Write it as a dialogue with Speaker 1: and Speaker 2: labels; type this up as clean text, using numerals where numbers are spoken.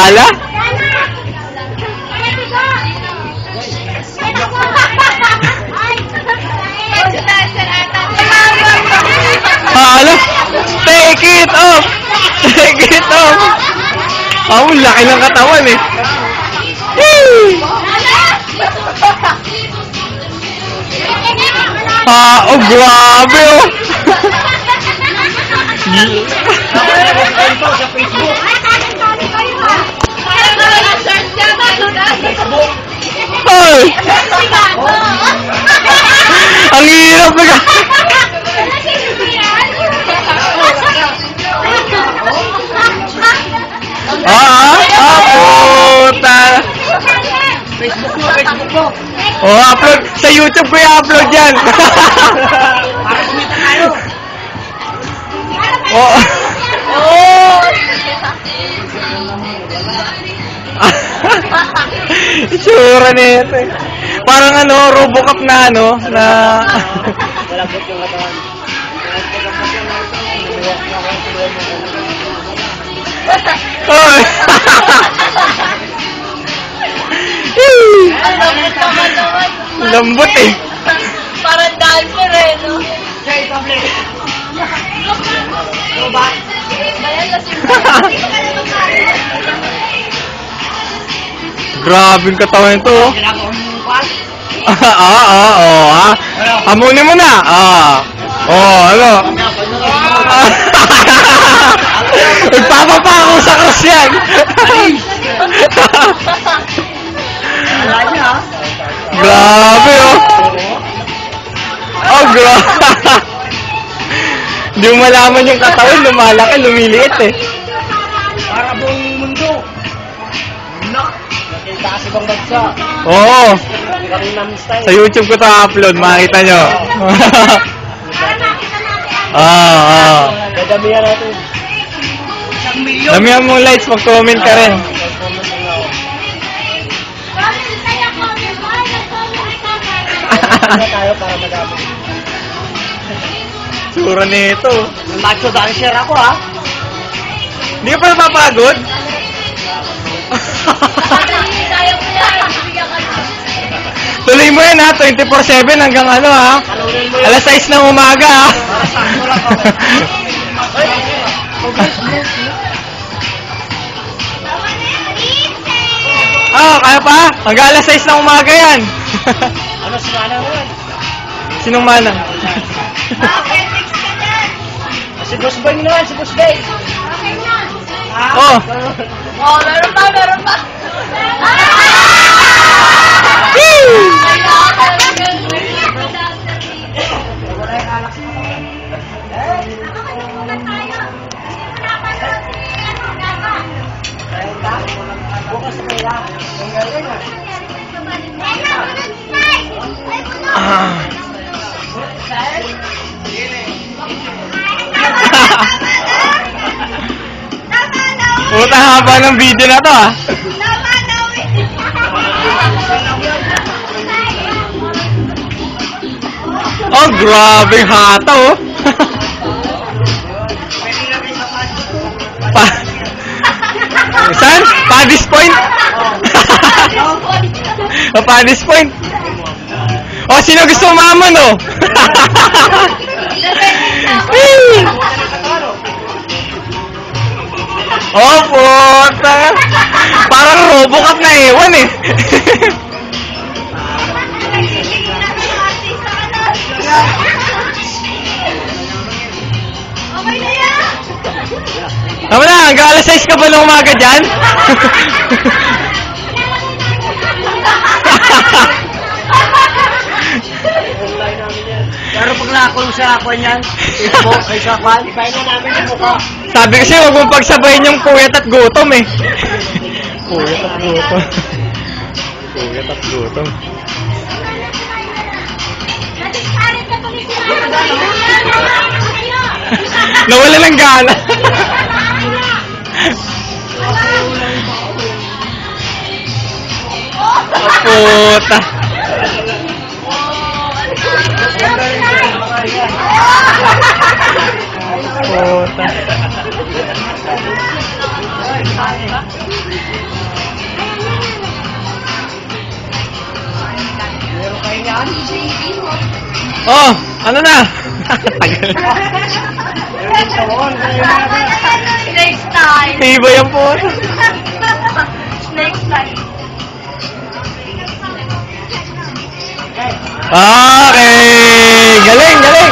Speaker 1: Hala? Hala? Take it off! Take it off! Oh, laki ng katawan eh. Oh, grabe oh. Ay! Ang hirap na. Puta.
Speaker 2: Facebook mo.
Speaker 1: Oh, upload. Sa YouTube ko i-upload yan. Oh. Itsura nito eh. Parang ano, Robocop na ano, na...
Speaker 2: Malabot yung katawan.
Speaker 1: Oy! Lambot eh.
Speaker 3: Parang dancer eh, no?
Speaker 2: Jay, public. Ano ba?
Speaker 3: Bayan na si
Speaker 1: Grabe yung katawan ito oh.
Speaker 2: Ginagawa mo pas?
Speaker 1: Hamunin mo na. Ano? Magpapapa ako sa cross yan.
Speaker 2: Wala niya ha?
Speaker 1: Grabe oh. Oh, grabe. Hindi mo malaman yung katawan, lumalaki, lumiliit eh.
Speaker 2: Para buong mundo. Nak! Nakita kasi bang bagsa.
Speaker 1: Oo.
Speaker 2: Karinam style.
Speaker 1: Sa YouTube ko ito upload, makikita nyo.
Speaker 2: Dadamihan natin. 1 milyon.
Speaker 1: Damihan mong likes, mag-comment ka rin.
Speaker 2: Tayo para madami.
Speaker 1: Sura nito.
Speaker 2: Macho dancer ako ha.
Speaker 1: Hindi ka pa napapagod? Tuloy mo yan ha, 24/7 hanggang ano ha. Alas 6 ng umaga ha. Kaya pa? Hanggang alas 6 ng umaga yan.
Speaker 2: Ano si Manang naman?
Speaker 1: Sinong Manang?
Speaker 2: Si Boss Boy naman, si Boss Boy.
Speaker 1: Oh.
Speaker 3: Oh, meron pa.
Speaker 2: Bukas na kaya.
Speaker 1: Puta haba ng video na to ah. Oh, grabe hata oh. Saan? Paddy's Point? Paddy's Point? Oh, sino gusto umamon oh? Oh, puta. Parang Robocop na ewan eh. Tama na, hanggang alas 6 ka ba ng umaga dyan?
Speaker 2: Pero pag nakakulong sa ako niyan, Facebook, ay sa kwan, ibahin na namin yung mukha.
Speaker 1: Sabi kasi huwag mong pagsabayin yung puyat at gutom eh. Puyat at gutom. Puyat at gutom. Nawala ng gana. Puta. Puta. Oh, ano na? Tagal.
Speaker 3: Snake style.
Speaker 1: Iba yan po.
Speaker 3: Snake style.
Speaker 1: Okay! Galing, galing!